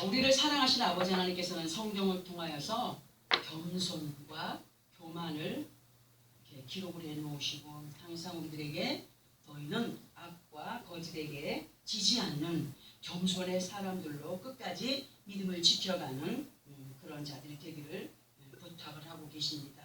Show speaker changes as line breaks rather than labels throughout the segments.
우리를 사랑하신 아버지 하나님께서는 성경을 통하여서 겸손과 교만을 이렇게 기록을 해놓으시고 항상 우리들에게 너희는 악과 거짓에게 지지 않는 겸손의 사람들로 끝까지 믿음을 지켜가는 그런 자들이 되기를 부탁을 하고 계십니다.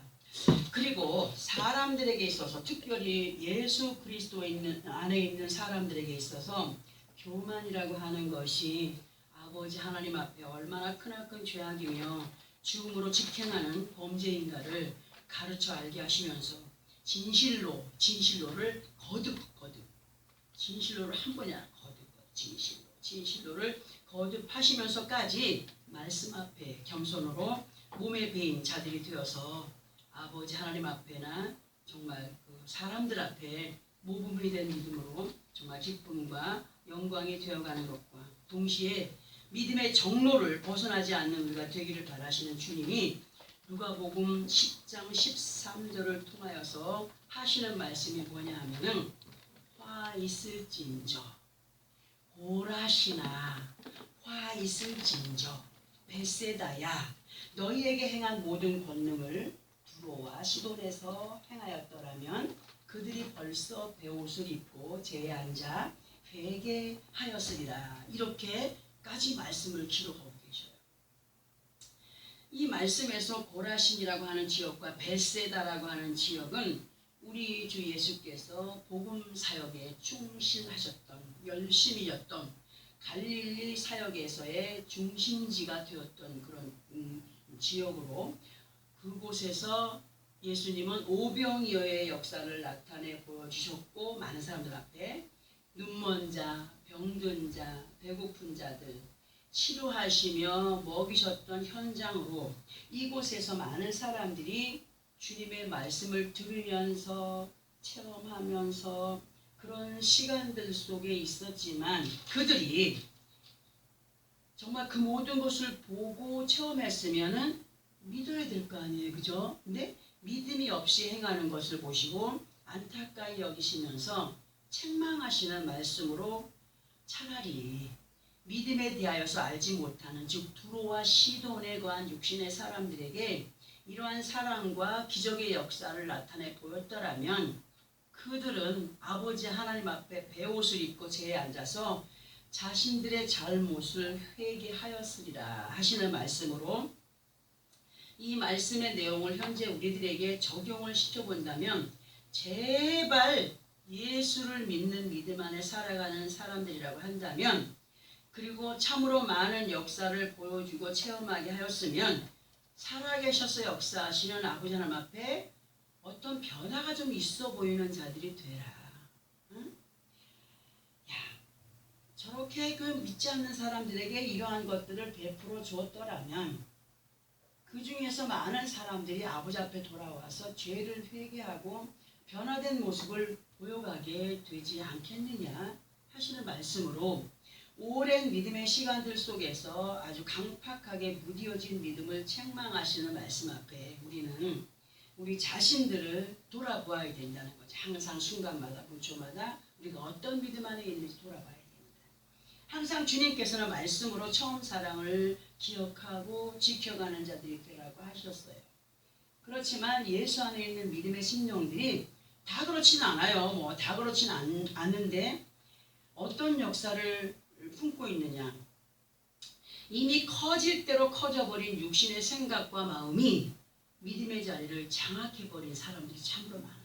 그리고 사람들에게 있어서 특별히 예수 그리스도 안에 있는 사람들에게 있어서 교만이라고 하는 것이 아버지 하나님 앞에 얼마나 크나큰 죄악이며 죽음으로 직행하는 범죄인가를 가르쳐 알게 하시면서 진실로를 거듭 진실로를 한 번이나 거듭 진실로를 거듭하시면서까지 말씀 앞에 겸손으로 몸에 배인 자들이 되어서 아버지 하나님 앞에나 정말 그 사람들 앞에 모범이 된 믿음으로 정말 기쁨과 영광이 되어가는 것과 동시에 믿음의 정로를 벗어나지 않는 우리가 되기를 바라시는 주님이 누가복음 10장 13절을 통하여서 하시는 말씀이 뭐냐 하면은 화 있을진저 고라시나 화 있을진저 벳세다야 너희에게 행한 모든 권능을 두로와 시돈에서 행하였더라면 그들이 벌써 베옷을 입고 제에 앉아 회개하였으리라. 이렇게까지 말씀을 기록하고 계셔요. 이 말씀에서 고라신이라고 하는 지역과 벳세다라고 하는 지역은 우리 주 예수께서 복음 사역에 충실하셨던 열심히 였던 갈릴리 사역에서의 중심지가 되었던 그런 지역으로 그곳에서 예수님은 오병이어의 역사를 나타내 보여주셨고 많은 사람들 앞에 눈먼 자, 병든 자, 배고픈 자들 치료하시며 먹이셨던 현장으로 이곳에서 많은 사람들이 주님의 말씀을 들으면서 체험하면서 그런 시간들 속에 있었지만 그들이 정말 그 모든 것을 보고 체험했으면은 믿어야 될 거 아니에요, 그죠? 근데 믿음이 없이 행하는 것을 보시고 안타까이 여기시면서 책망하시는 말씀으로 차라리 믿음에 대하여서 알지 못하는 즉 두로와 시돈에 거한 육신의 사람들에게 이러한 사랑과 기적의 역사를 나타내 보였더라면 그들은 아버지 하나님 앞에 베옷을 입고 제에 앉아서 자신들의 잘못을 회개하였으리라 하시는 말씀으로 이 말씀의 내용을 현재 우리들에게 적용을 시켜본다면 제발 예수를 믿는 믿음 안에 살아가는 사람들이라고 한다면 그리고 참으로 많은 역사를 보여주고 체험하게 하였으면 살아계셔서 역사하시는 아버지 하나님 앞에 어떤 변화가 좀 있어 보이는 자들이 되라. 응? 야, 저렇게 그 믿지 않는 사람들에게 이러한 것들을 베풀어 주었더라면 그 중에서 많은 사람들이 아버지 앞에 돌아와서 죄를 회개하고 변화된 모습을 보여가게 되지 않겠느냐 하시는 말씀으로 오랜 믿음의 시간들 속에서 아주 강팍하게 무뎌진 믿음을 책망하시는 말씀 앞에 우리는 우리 자신들을 돌아보아야 된다는 거죠. 항상 순간마다 분초마다 우리가 어떤 믿음 안에 있는지 돌아봐야 됩니다. 항상 주님께서는 말씀으로 처음 사랑을 기억하고 지켜가는 자들이 되라고 하셨어요. 그렇지만 예수 안에 있는 믿음의 심령들이 다 그렇지는 않아요. 뭐 다 그렇지는 않는데 어떤 역사를 품고 있느냐. 이미 커질 대로 커져버린 육신의 생각과 마음이 믿음의 자리를 장악해버린 사람들이 참으로 많아요.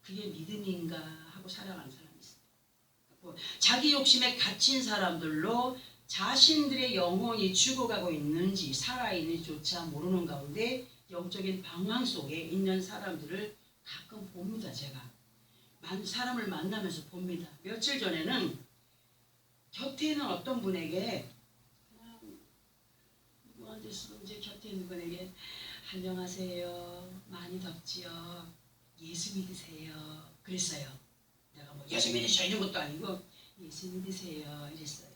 그게 믿음인가 하고 살아가는 사람이 있어요. 자기 욕심에 갇힌 사람들로 자신들의 영혼이 죽어가고 있는지 살아있는지조차 모르는 가운데 영적인 방황 속에 있는 사람들을 가끔 봅니다. 제가 사람을 만나면서 봅니다. 며칠 전에는 곁에 있는 어떤 분에게 그냥 누구한테서든지 곁에 있는 분에게 안녕하세요. 많이 덥지요. 예수 믿으세요. 그랬어요. 내가 뭐 예수 믿으셔 이런 것도 아니고 예수 믿으세요 이랬어요.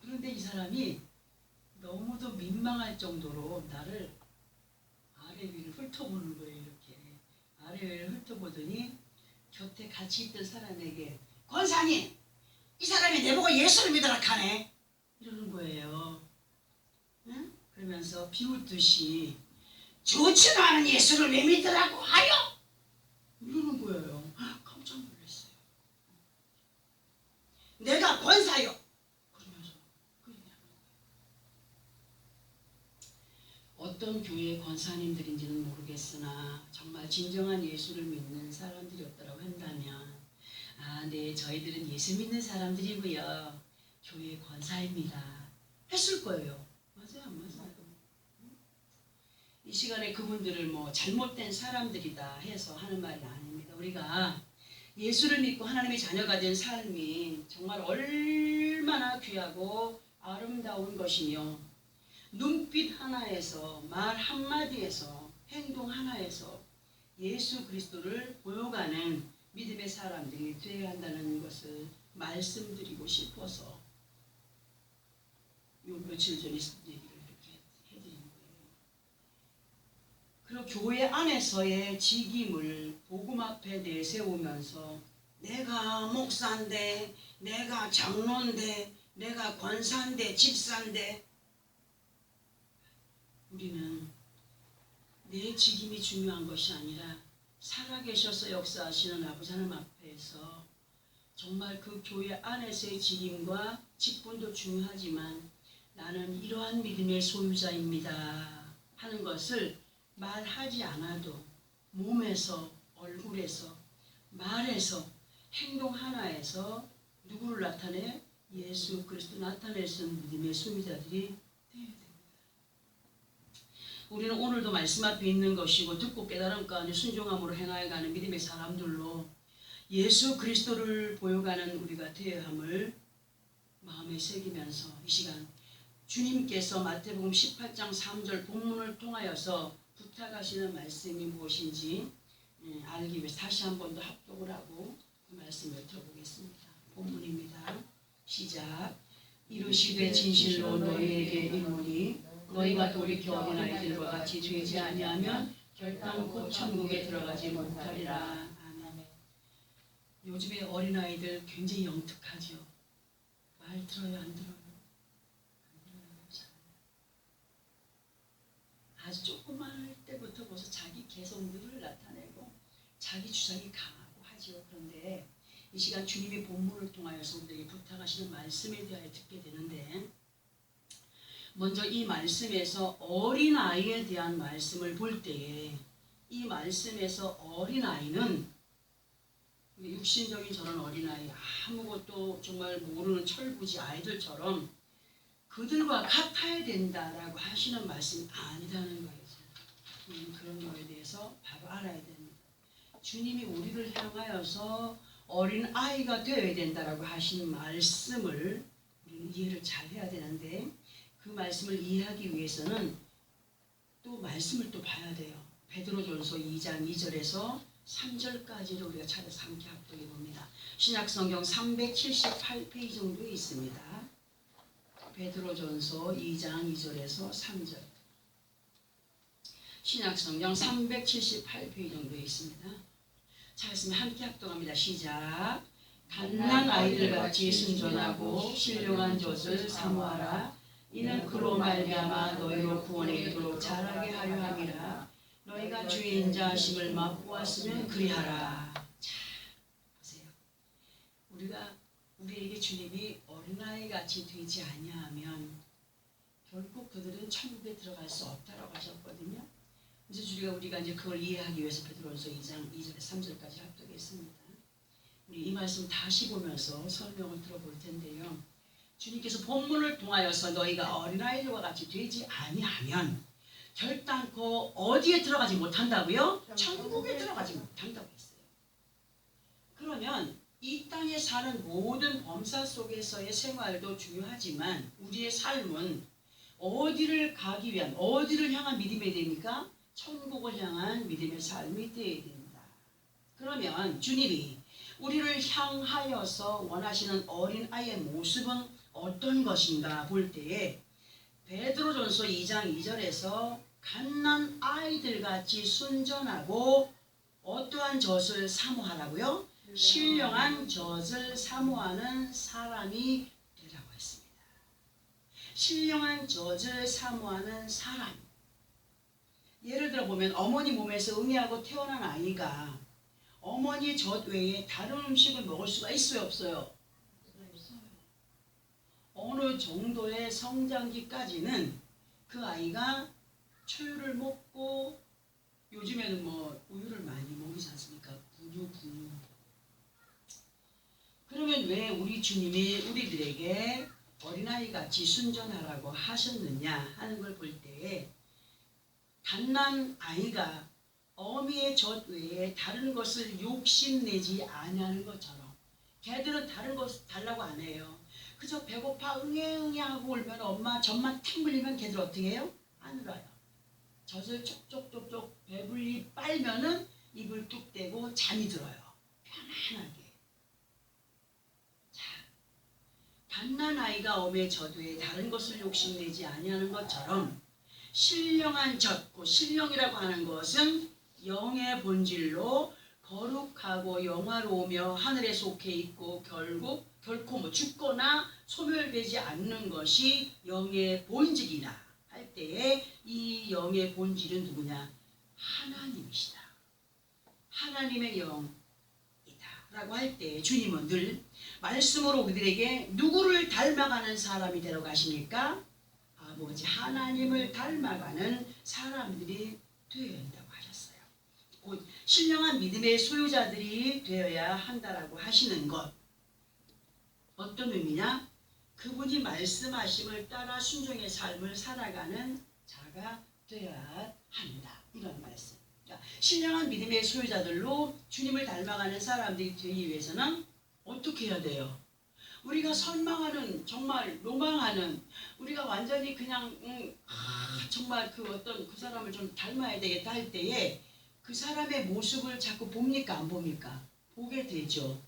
그런데 이 사람이 너무도 민망할 정도로 나를 아래 위를 훑어보는 거예요. 이렇게 아래 위를 훑어보더니 곁에 같이 있던 사람에게 권사님 이 사람이 내보고 예수를 믿으라 하네 이러는 거예요. 거예요. 응? 그러면서 비웃듯이 좋지도 않은 예수를 왜 믿으라고 하여? 이러는 거예요. 깜짝 놀랐어요. 내가 권사요. 그러면서 그 얘기하는 거예요. 어떤 교회 권사님들인지는 모르겠으나 정말 진정한 예수를 믿는 사람들이었다고 한다면 네, 저희들은 예수 믿는 사람들이고요. 교회 권사입니다. 했을 거예요. 맞아요, 안 맞아요? 이 시간에 그분들을 뭐 잘못된 사람들이다 해서 하는 말이 아닙니다. 우리가 예수를 믿고 하나님의 자녀가 된 삶이 정말 얼마나 귀하고 아름다운 것이며 눈빛 하나에서 말 한마디에서 행동 하나에서 예수 그리스도를 보여가는 믿음의 사람들이 되어야 한다는 것을 말씀드리고 싶어서 요 며칠 전에 얘기를 이렇게 해드린 거예요. 그리고 교회 안에서의 직임을 복음 앞에 내세우면서 내가 목사인데, 내가 장로인데, 내가 권사인데, 집사인데, 우리는 내 직임이 중요한 것이 아니라 살아계셔서 역사하시는 아버지 하나님 앞에서 정말 그 교회 안에서의 직임과 직분도 중요하지만 나는 이러한 믿음의 소유자입니다 하는 것을 말하지 않아도 몸에서, 얼굴에서, 말에서, 행동 하나에서 누구를 나타내? 예수 그리스도 나타낼 수 있는 믿음의 소유자들이 되어야 됩니다. 우리는 오늘도 말씀 앞에 있는 것이고 듣고 깨달음 가운데 순종함으로 행하여가는 믿음의 사람들로 예수 그리스도를 보여가는 우리가 되어야 함을 마음에 새기면서 이 시간 주님께서 마태복음 18장 3절 본문을 통하여서 부탁하시는 말씀이 무엇인지 알기 위해서 다시 한 번 더 합독을 하고 그 말씀을 들어보겠습니다. 본문입니다. 시작. 이르시되 진실로 너희에게 이르노니 너희가 돌이켜 어린아이들과 같이 되지 아니하면 결단코 천국에 들어가지 못하리라. 아멘. 요즘에 어린아이들 굉장히 영특하죠. 말 들어요, 안 들어요? 안 들어요. 잘. 아주 조그만 때부터 벌써 자기 개성들을 나타내고 자기 주장이 강하고 하죠. 그런데 이 시간 주님이 본문을 통하여서 우리에게 부탁하시는 말씀에 대하여 듣게 되는데 먼저 이 말씀에서 어린아이에 대한 말씀을 볼 때에 이 말씀에서 어린아이는 육신적인 저런 어린아이 아무것도 정말 모르는 철부지 아이들처럼 그들과 같아야 된다라고 하시는 말씀이 아니라는 거예요. 그런 거에 대해서 바로 알아야 됩니다. 주님이 우리를 향하여서 어린아이가 되어야 된다라고 하신 말씀을 우리는 이해를 잘 해야 되는데 그 말씀을 이해하기 위해서는 또 말씀을 또 봐야 돼요. 베드로전서 2장 2절에서 3절까지를 우리가 찾아서 함께 합독해 봅니다. 신약성경 378페이지 정도에 있습니다. 베드로전서 2장 2절에서 3절. 신약성경 378페이지 정도에 있습니다. 찾았으면 함께 합독합니다. 시작. 갓난 아이들같이 순전하고 신령한 젖을 사모하라. 이는 그로 말미암아 너희로 구원에 이르도록 자라게 하려 함이라. 너희가 주의 인자하심을 맛보았으면 그리하라. 자, 보세요. 우리에게 주님이 어린아이같이 되지 아니하면 결국 그들은 천국에 들어갈 수 없다라고 하셨거든요. 그래서 우리가 이제 그걸 이해하기 위해서 베드로전서 2장 2절에 3절까지 합독했습니다. 우리 이 말씀 다시 보면서 설명을 들어볼 텐데요. 주님께서 본문을 통하여서 너희가 어린아이들과 같이 되지 아니하면 결단코 어디에 들어가지 못한다고요? 천국에 들어가지 못한다고 했어요. 그러면 이 땅에 사는 모든 범사 속에서의 생활도 중요하지만 우리의 삶은 어디를 가기 위한, 어디를 향한 믿음이 됩니까? 천국을 향한 믿음의 삶이 되어야 됩니다. 그러면 주님이 우리를 향하여서 원하시는 어린아이의 모습은 어떤 것인가 볼 때에 베드로전서 2장 2절에서 갓난 아이들같이 순전하고 어떠한 젖을 사모하라고요? 신령한 젖을 사모하는 사람이 되라고 했습니다. 신령한 젖을 사모하는 사람. 예를 들어 보면 어머니 몸에서 응애하고 태어난 아이가 어머니 젖 외에 다른 음식을 먹을 수가 있어요, 없어요? 없어요. 어느 정도의 성장기까지는 그 아이가 초유를 먹고, 요즘에는 뭐 우유를 많이 먹이지 않습니까? 분유. 그러면 왜 우리 주님이 우리들에게 어린아이같이 순전하라고 하셨느냐 하는 걸 볼 때에, 갓난 아이가 어미의 젖 외에 다른 것을 욕심내지 아니하는 것처럼, 걔들은 다른 것 달라고 안 해요. 그저 배고파 응애 하고 울면 엄마 젖만 탁 물리면 걔들 어떻게 해요? 안 울어요. 젖을 쪽쪽쪽쪽 배불리 빨면은 입을 뚝 떼고 잠이 들어요. 편안하게. 자, 갓난 아이가 어미의 젖 외에 다른 것을 욕심내지 아니하는 것처럼, 신령한 젖, 신령이라고 하는 것은 영의 본질로 거룩하고 영화로우며 하늘에 속해 있고 결코 뭐 죽거나 소멸되지 않는 것이 영의 본질이라 할 때에, 이 영의 본질은 누구냐? 하나님이시다. 하나님의 영이다 라고 할 때 주님은 늘 말씀으로 우리들에게 누구를 닮아가는 사람이 되라고 하십니까? 아버지 하나님을 닮아가는 사람들이 되어야 한다고 하셨어요. 곧 신령한 믿음의 소유자들이 되어야 한다라고 하시는 것, 어떤 의미냐? 그분이 말씀하심을 따라 순종의 삶을 살아가는 자가 되어야 한다, 이런 말씀. 신령한 믿음의 소유자들로 주님을 닮아가는 사람들이 되기 위해서는 어떻게 해야 돼요? 우리가 선망하는, 정말 로망하는, 우리가 완전히 그냥 정말 그 어떤 그 사람을 좀 닮아야 되겠다 할 때에 그 사람의 모습을 자꾸 봅니까, 안 봅니까? 보게 되죠.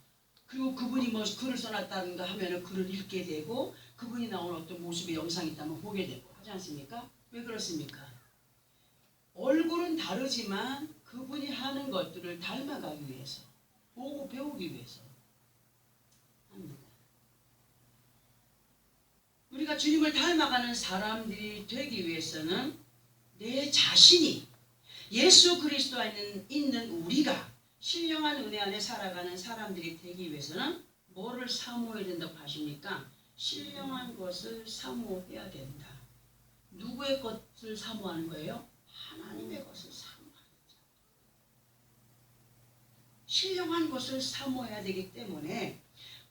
그리고 그분이 뭐 글을 써놨다든가 하면은 글을 읽게 되고, 그분이 나온 어떤 모습의 영상이 있다면 보게 되고 하지 않습니까? 왜 그렇습니까? 얼굴은 다르지만 그분이 하는 것들을 닮아가기 위해서, 보고 배우기 위해서 합니다. 우리가 주님을 닮아가는 사람들이 되기 위해서는 내 자신이 예수 그리스도 안에 있는 우리가 신령한 은혜 안에 살아가는 사람들이 되기 위해서는 뭐를 사모해야 된다고 하십니까? 신령한 것을 사모해야 된다. 누구의 것을 사모하는 거예요? 하나님의 것을 사모하는 자. 신령한 것을 사모해야 되기 때문에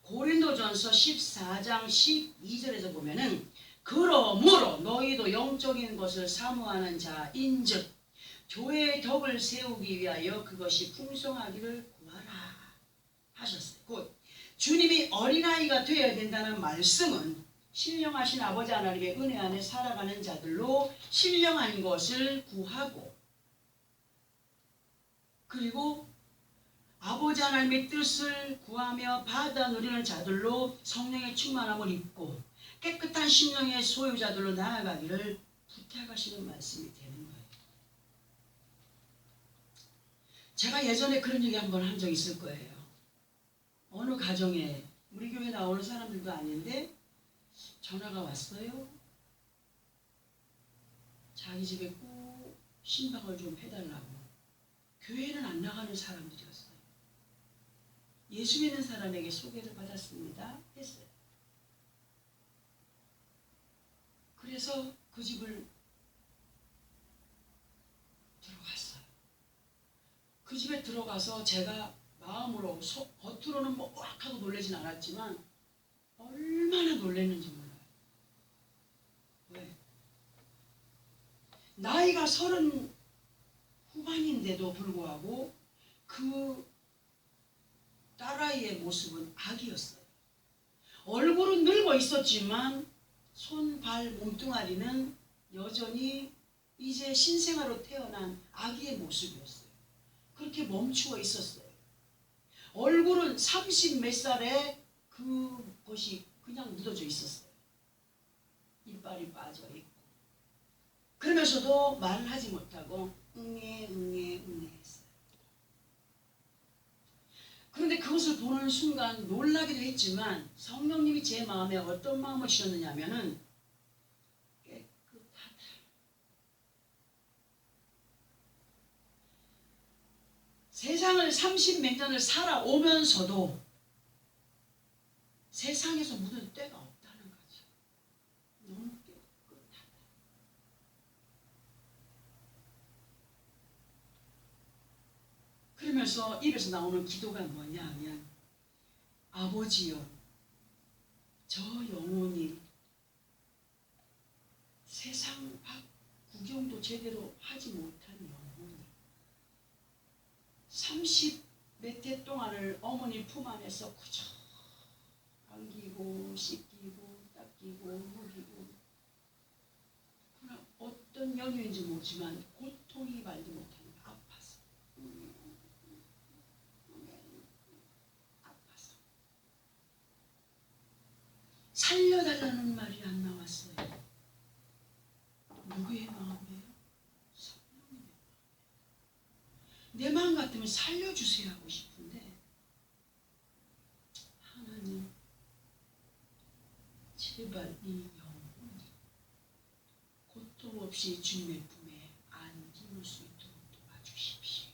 고린도전서 14장 12절에서 보면은, 그러므로 너희도 영적인 것을 사모하는 자인즉 교회의 덕을 세우기 위하여 그것이 풍성하기를 구하라 하셨어요. 곧 주님이 어린아이가 되어야 된다는 말씀은 신령하신 아버지 하나님의 은혜 안에 살아가는 자들로 신령한 것을 구하고, 그리고 아버지 하나님의 뜻을 구하며 받아 누리는 자들로 성령의 충만함을 입고 깨끗한 심령의 소유자들로 나아가기를 부탁하시는 말씀이 되는 거예요. 제가 예전에 그런 얘기 한번 한 적 있을 거예요. 어느 가정에, 우리 교회 나오는 사람들도 아닌데 전화가 왔어요. 자기 집에 꼭 신방을 좀 해달라고. 교회는 안 나가는 사람들이었어요. 예수 믿는 사람에게 소개를 받았습니다 했어요. 그래서 그 집을 들어갔어요. 그 집에 들어가서 제가 마음으로, 겉으로는 뭐 꽉 하고 놀라진 않았지만 얼마나 놀랐는지 몰라요. 왜? 나이가 30 후반인데도 불구하고 그 딸아이의 모습은 아기였어요. 얼굴은 늙어 있었지만 손, 발, 몸뚱아리는 여전히 이제 신생아로 태어난 아기의 모습이었어요. 그렇게 멈추어 있었어요. 얼굴은 30 몇 살에 그것이 그냥 묻어져 있었어요. 이빨이 빠져 있고. 그러면서도 말을 하지 못하고 응애 했어요. 그런데 그것을 보는 순간 놀라기도 했지만 성령님이 제 마음에 어떤 마음을 주셨느냐면은, 정말 30몇 년을 살아오면서도 세상에서 묻은 때가 없다는 거죠. 너무 깨끗하다. 그러면서 입에서 나오는 기도가 뭐냐 하면, 아버지여, 저 영혼이 세상 밖 구경도 제대로 하지 못한 영혼이 30몇 해 동안을 어머니 품 안에서 그저 안기고 씻기고 닦이고 먹이고, 그러나 어떤 연유인지 모르지만 고통이 말지 못하는 아파서 살려달라는 말이 안 나왔어요. 누구의 마음이에요? 성령님의 마음. 내 마음 같으면 살려주세요 하고 싶은데, 하나님 제발 이 영혼이 고통 없이 주님의 품에 안기울 수 있도록 도와주십시오.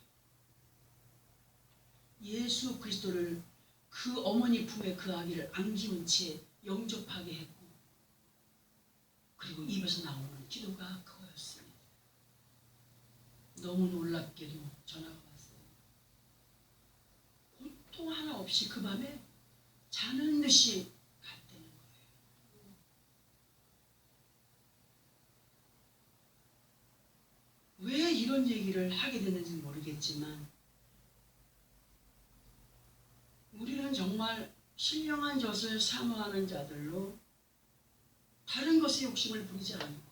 예수 그리스도를 그 어머니 품에 그 아기를 안기운 채 영접하게 했고, 그리고 입에서 나오는 기도가 그거였습니다. 너무 놀랍게도 전화가 왔어요. 고통 하나 없이 그 밤에 자는 듯이 갔다는 거예요. 왜 이런 얘기를 하게 됐는지 모르겠지만, 우리는 정말 신령한 젖을 사모하는 자들로 다른 것에 욕심을 부리지 않고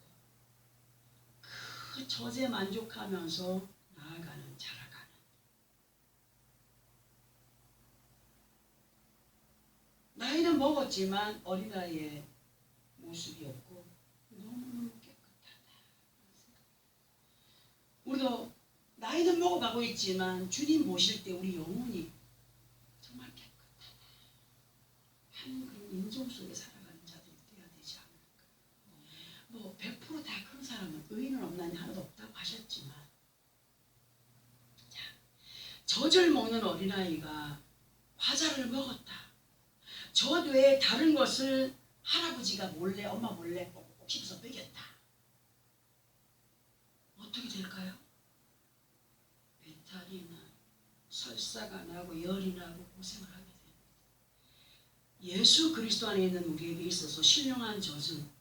그 젖에 만족하면서 나아가는, 자라가는, 나이는 먹었지만 어린아이의 모습이었고 너무너무 깨끗하다. 우리도 나이는 먹어가고 있지만 주님 모실 때 우리 영혼이 정말 깨끗하다 하는 그런 인정 속에 살아가는 자들이 되어야 되지 않을까. 뭐 100% 다 그런 사람은 의인은 없나니 하나도 없다고 하셨지만, 자, 젖을 먹는 어린아이가 과자를 먹었다. 젖 외에 다른 것을 할아버지가 몰래, 엄마 몰래 꼭꼭 씹어서 먹였다. 어떻게 될까요? 배탈이 나, 설사가 나고 열이 나고 고생을 하게 됩니다. 예수 그리스도 안에 있는 우리에게 있어서 신령한 젖은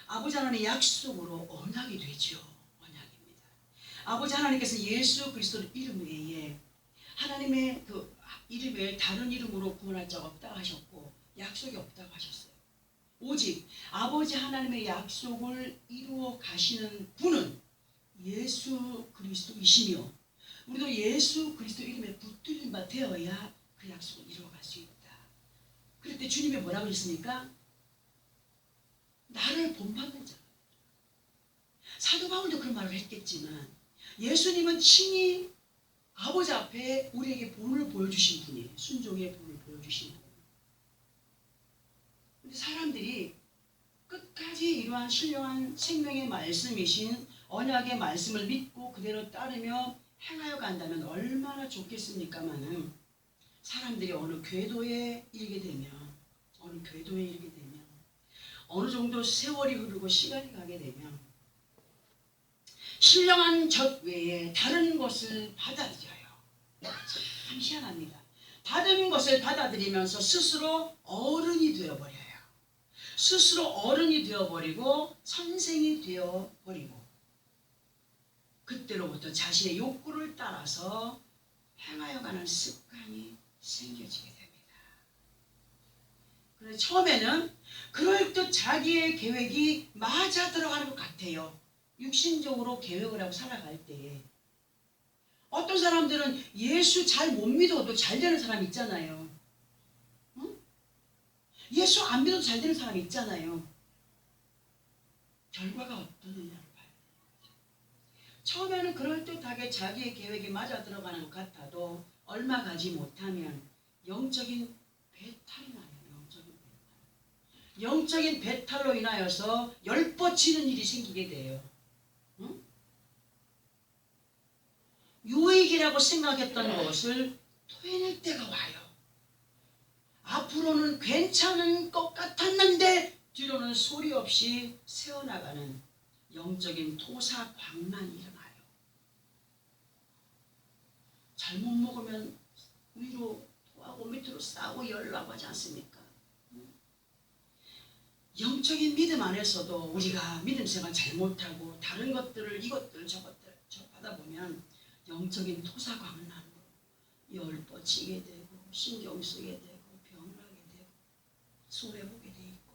아버지 하나님의 약속으로 언약이 되죠. 언약입니다. 아버지 하나님께서 예수 그리스도의 이름 외에 하나님의 그 이름 외에 다른 이름으로 구원할 자가 없다고 하셨고 약속이 없다고 하셨어요. 오직 아버지 하나님의 약속을 이루어 가시는 분은 예수 그리스도이시며, 우리도 예수 그리스도 이름에 붙들린 바 되어야 그 약속을 이루어갈 수 있다. 그럴 때 주님이 뭐라고 했습니까? 나를 본받는 자. 사도 바울도 그런 말을 했겠지만 예수님은 친히 아버지 앞에 우리에게 본을 보여주신 분이에요. 순종의 본을 보여주신 분. 근데 사람들이 끝까지 이러한 신령한 생명의 말씀이신 언약의 말씀을 믿고 그대로 따르며 행하여 간다면 얼마나 좋겠습니까마는, 사람들이 어느 궤도에 이르게 되면 어느 정도 세월이 흐르고 시간이 가게 되면 신령한 젖 외에 다른 것을 받아들여요. 참 희한합니다. 다른 것을 받아들이면서 스스로 어른이 되어버려요. 스스로 어른이 되어버리고 선생이 되어버리고, 그때로부터 자신의 욕구를 따라서 행하여가는 습관이 생겨지게 됩니다. 그래서 처음에는 그럴듯 자기의 계획이 맞아 들어가는 것 같아요. 육신적으로 계획을 하고 살아갈 때에 어떤 사람들은 예수 잘 못 믿어도 잘 되는 사람 있잖아요. 응? 예수 안 믿어도 잘 되는 사람 있잖아요. 결과가 어떠느냐를 봐야 돼요. 처음에는 그럴듯하게 자기의 계획이 맞아 들어가는 것 같아도 얼마 가지 못하면 영적인 배탈이 나요. 영적인 배탈로 인하여서 열뻗치는 일이 생기게 돼요. 응? 유익이라고 생각했던 것을 토해낼 때가 와요. 앞으로는 괜찮은 것 같았는데 뒤로는 소리 없이 새어나가는 영적인 토사광란이 일어나요. 잘못 먹으면 위로 토하고 밑으로 싸고 열나고 하지 않습니까? 영적인 믿음 안에서도 우리가 믿음 생활 잘못하고 다른 것들을 이것들 저것들 하다 보면 영적인 토사광란으로 열 뻗치게 되고 신경 쓰게 되고 병나게 되고 손해보게 돼 있고.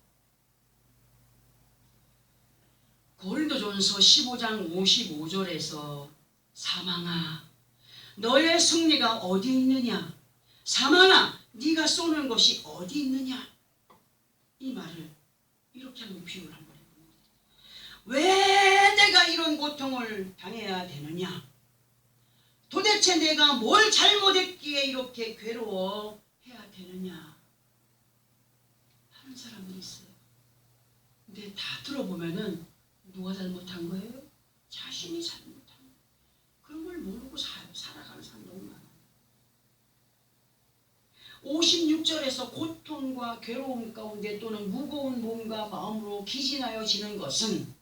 고린도전서 15장 55절에서 사망아 너의 승리가 어디 있느냐, 사망아 네가 쏘는 것이 어디 있느냐, 이 말을 이렇게 한번 비유를 한번 해봅니다. 왜 내가 이런 고통을 당해야 되느냐, 도대체 내가 뭘 잘못했기에 이렇게 괴로워해야 되느냐 하는 사람들이 있어요. 근데 다 들어보면은 누가 잘못한 거예요? 자신이 잘못한 거예요. 그런 걸 모르고 살아가는 사람 너무 많아요. 56절에서 고통과 괴로움 가운데 또는 무거운 몸과 마음으로 기진하여 지는 것은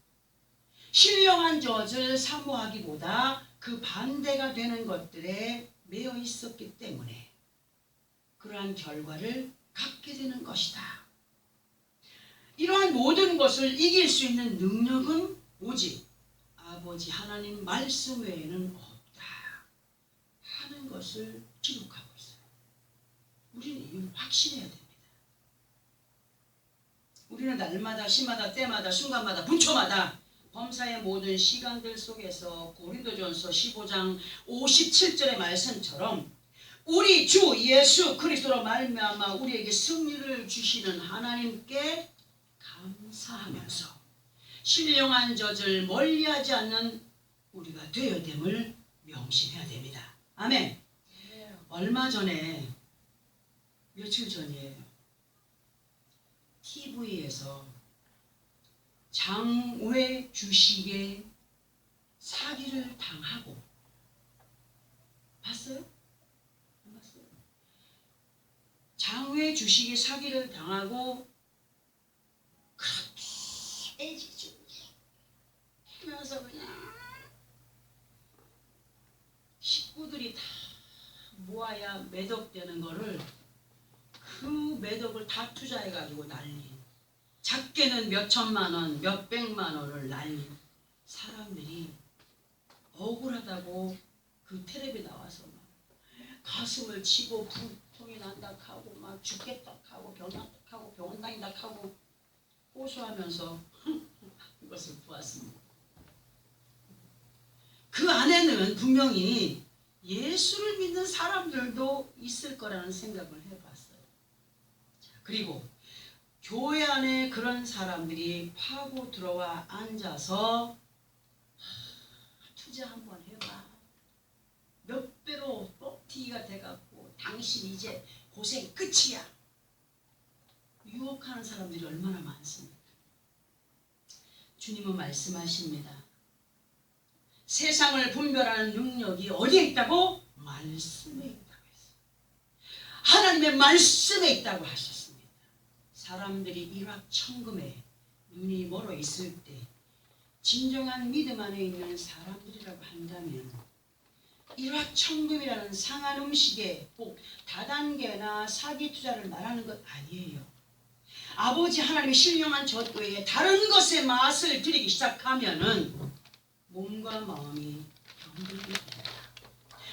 신령한 젖을 사모하기보다 그 반대가 되는 것들에 매여 있었기 때문에 그러한 결과를 갖게 되는 것이다. 이러한 모든 것을 이길 수 있는 능력은 오직 아버지 하나님 말씀 외에는 없다 하는 것을 기록하고 있어요. 우리는 이걸 확신해야 됩니다. 우리는 날마다 시마다 때마다 순간마다 분초마다 범사의 모든 시간들 속에서 고린도전서 15장 57절의 말씀처럼 우리 주 예수 그리스도로 말미암아 우리에게 승리를 주시는 하나님께 감사하면서 신령한 젖을 멀리하지 않는 우리가 되어야 됨을 명심해야 됩니다. 아멘. 얼마 전에 며칠 전이에요. TV에서 장외 주식에 사기를 당하고 봤어요? 안 봤어요? 장외 주식에 사기를 당하고 그렇게 애지중지 하면서 그냥 식구들이 다 모아야 매덕되는 거를 그 매덕을 다 투자해가지고 날린, 작게는 몇 천만 원, 몇 백만 원을 날린 사람들이 억울하다고 그 텔레비에 나와서 막 가슴을 치고 분통이 난다 하고 막 죽겠다 하고 병난다 하고 병원 다닌다 하고 호소하면서 그것을 보았습니다. 그 안에는 분명히 예수를 믿는 사람들도 있을 거라는 생각을 해봤어요. 그리고 교회 안에 그런 사람들이 파고 들어와 앉아서 투자 한번 해봐. 몇 배로 뻑튀기가 돼갖고 당신 이제 고생 끝이야. 유혹하는 사람들이 얼마나 많습니까? 주님은 말씀하십니다. 세상을 분별하는 능력이 어디에 있다고? 말씀에 있다고 했어요. 하나님의 말씀에 있다고 하셨습니다. 사람들이 일확천금에 눈이 멀어 있을 때 진정한 믿음 안에 있는 사람들이라고 한다면 일확천금이라는 상한 음식에 꼭 다단계나 사기 투자를 말하는 것 아니에요. 아버지 하나님의 신령한 젖 외에 다른 것에 맛을 들이기 시작하면은 몸과 마음이 병들게 됩니다.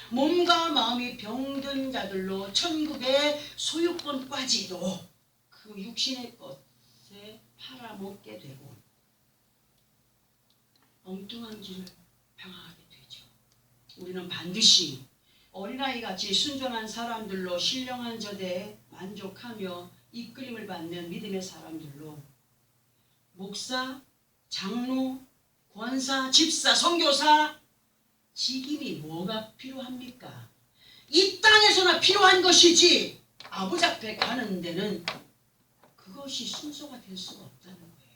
몸과 마음이 병든 자들로 천국의 소유권까지도 그 육신의 것에 팔아먹게 되고 엉뚱한 길을 방황하게 되죠. 우리는 반드시 어린아이같이 순전한 사람들로 신령한 젖에 만족하며 이끌림을 받는 믿음의 사람들로 목사, 장로, 권사, 집사, 선교사, 직임이 뭐가 필요합니까? 이 땅에서나 필요한 것이지 아버지 앞에 가는 데는 그것이 순서가 될 수가 없다는 거예요.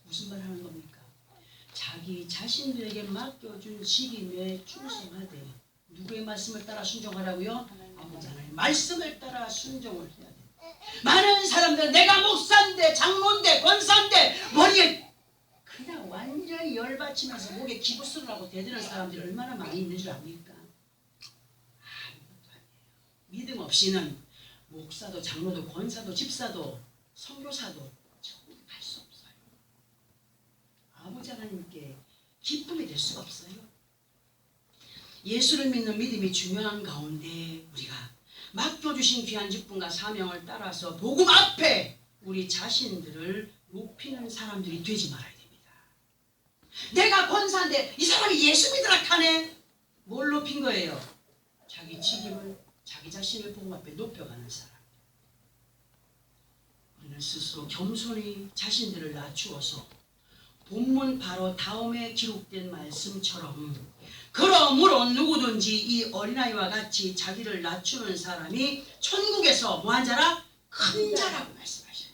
무슨 말 하는 겁니까? 자기 자신들에게 맡겨준 직임에 충성하되 누구의 말씀을 따라 순종하라고요? 아버지 하나님 말씀을 따라 순종을 해야 돼. 많은 사람들 내가 목사인데 장로인데 권사인데 머리에 그냥 완전히 열받치면서 목에 기부스를 하고 대드는 사람들이 얼마나 많이 있는 줄 압니까? 아무것도 아니에요. 믿음 없이는 목사도 장로도 권사도 집사도 선교사도 천국에 갈 수 없어요. 아버지 하나님께 기쁨이 될 수가 없어요. 예수를 믿는 믿음이 중요한 가운데 우리가 맡겨주신 귀한 직분과 사명을 따라서 복음 앞에 우리 자신들을 높이는 사람들이 되지 말아야 됩니다. 내가 권사인데 이 사람이 예수 믿으라 하네. 뭘 높인 거예요? 자기 직임을 자기 자신을 복음 앞에 높여가는 사람. 우리는 스스로 겸손히 자신들을 낮추어서 본문 바로 다음에 기록된 말씀처럼 그러므로 누구든지 이 어린아이와 같이 자기를 낮추는 사람이 천국에서 뭐한 자라? 큰 자라고 말씀하셔요.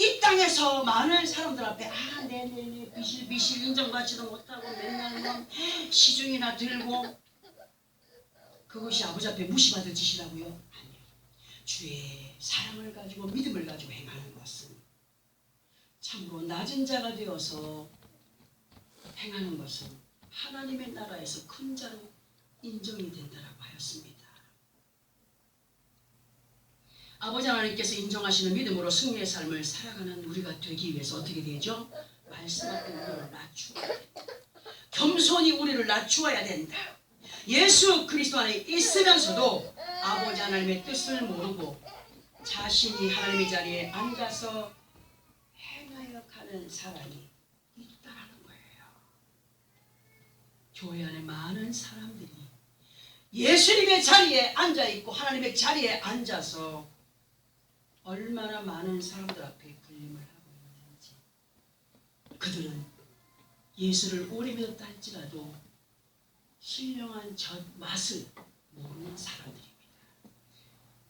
이 땅에서 많은 사람들 앞에 네네네 비실비실 인정받지도 못하고 맨날 뭐 시중이나 들고 그것이 아버지 앞에 무시받을 짓이라고요? 아니요. 주의 사랑을 가지고 믿음을 가지고 행하는 것은 참으로 낮은 자가 되어서 행하는 것은 하나님의 나라에서 큰 자로 인정이 된다라고 하였습니다. 아버지 하나님께서 인정하시는 믿음으로 승리의 삶을 살아가는 우리가 되기 위해서 어떻게 되죠? 말씀 앞에 우리를 낮추어야 된다. 겸손히 우리를 낮추어야 된다. 예수 그리스도 안에 있으면서도 아버지 하나님의 뜻을 모르고 자신이 하나님의 자리에 앉아서 행하여 가는 사람이 있다라는 거예요. 교회 안에 많은 사람들이 예수님의 자리에 앉아있고 하나님의 자리에 앉아서 얼마나 많은 사람들 앞에 군림을 하고 있는지. 그들은 예수를 오래 믿었다 할지라도 신령한 젖 맛을 모르는 사람들입니다.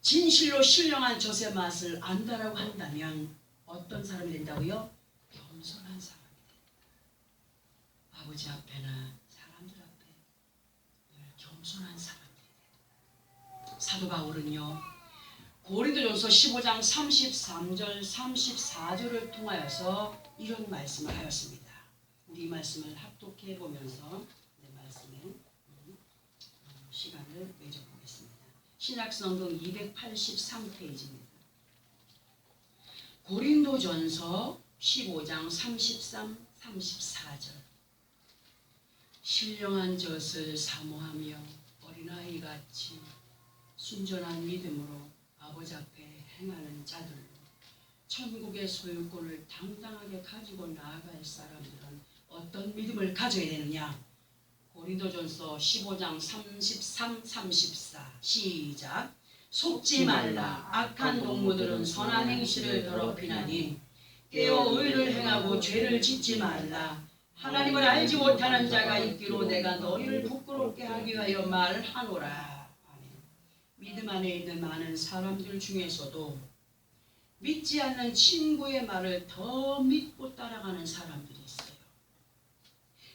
진실로 신령한 젖의 맛을 안다라고 한다면 어떤 사람이 된다고요? 겸손한 사람이 된다. 아버지 앞에나 사람들 앞에 늘 겸손한 사람들이 된다. 사도 바울은요 고린도전서 15장 33절 34절을 통하여서 이런 말씀을 하였습니다. 우리 이 말씀을 합독해 보면서 내 말씀에 시간을 내줘보겠습니다. 신약성경 283페이지입니다. 고린도전서 15장 33, 34절 신령한 젖을 사모하며 어린아이같이 순전한 믿음으로 아버지 앞에 행하는 자들로 천국의 소유권을 당당하게 가지고 나아갈 사람들은 어떤 믿음을 가져야 되느냐? 고린도전서 15장 33, 34 시작. 속지 말라. 악한 동무들은 선한 행실을 더럽히나니 깨어 의를 행하고 죄를 짓지 말라. 하나님을 알지 못하는 자가 있기로 내가 너희를 부끄럽게 하기 위하여 말하노라. 아멘. 믿음 안에 있는 많은 사람들 중에서도 믿지 않는 친구의 말을 더 믿고 따라가는 사람들이 있어요.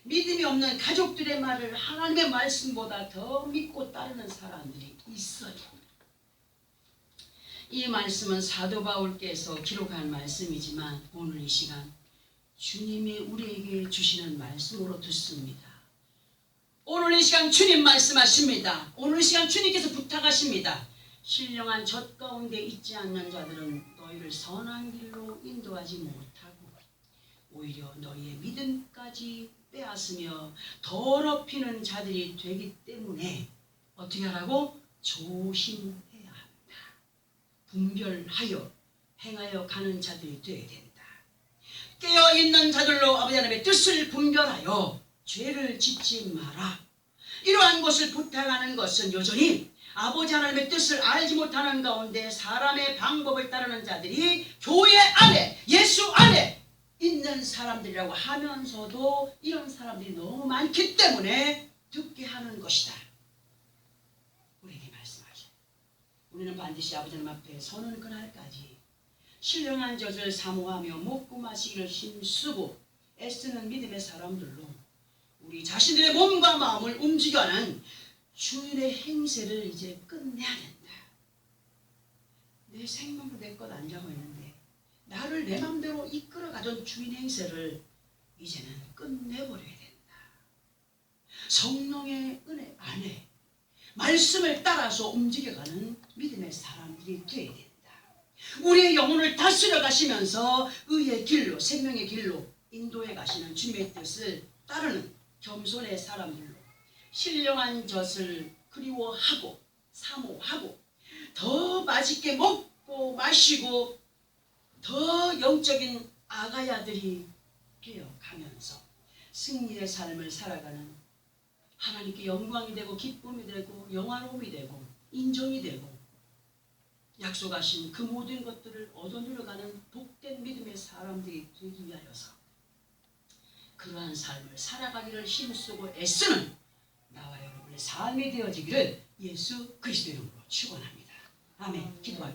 믿음이 없는 가족들의 말을 하나님의 말씀보다 더 믿고 따르는 사람들이 있어요. 이 말씀은 사도 바울께서 기록한 말씀이지만 오늘 이 시간 주님이 우리에게 주시는 말씀으로 듣습니다. 오늘 이 시간 주님 말씀하십니다. 오늘 이 시간 주님께서 부탁하십니다. 신령한 젖 가운데 있지 않는 자들은 너희를 선한 길로 인도하지 못하고 오히려 너희의 믿음까지 빼앗으며 더럽히는 자들이 되기 때문에 어떻게 하라고? 조심해야 한다. 분별하여 행하여 가는 자들이 되어야 된다. 깨어있는 자들로 아버지 하나님의 뜻을 분별하여 죄를 짓지 마라. 이러한 것을 부탁하는 것은 여전히 아버지 하나님의 뜻을 알지 못하는 가운데 사람의 방법을 따르는 자들이 교회 안에 예수 안에 있는 사람들이라고 하면서도 이런 사람들이 너무 많기 때문에 듣게 하는 것이다. 우리에게 말씀하셔요. 우리는 반드시 아버지 하나님 앞에 서는 그날까지 신령한 젖을 사모하며 먹고 마시기를 힘쓰고 애쓰는 믿음의 사람들로 우리 자신들의 몸과 마음을 움직여가는 주인의 행세를 이제 끝내야 된다. 내 생명도 내 것 아니라고 했는데 나를 내 맘대로 이끌어가던 주인의 행세를 이제는 끝내버려야 된다. 성령의 은혜 안에 말씀을 따라서 움직여가는 믿음의 사람들이 되어야 된다. 우리의 영혼을 다스려 가시면서 의의 길로 생명의 길로 인도해 가시는 주님의 뜻을 따르는 겸손의 사람들로 신령한 젖을 그리워하고 사모하고 더 맛있게 먹고 마시고 더 영적인 아가야들이 되어가면서 승리의 삶을 살아가는 하나님께 영광이 되고 기쁨이 되고 영화로움이 되고 인정이 되고 약속하신 그 모든 것들을 얻어 누려가는 복된 믿음의 사람들이 되기 위하여서 그러한 삶을 살아가기를 힘쓰고 애쓰는 나와 여러분의 삶이 되어지기를 예수 그리스도 이름으로 축원합니다. 아멘. 기도하겠습니다.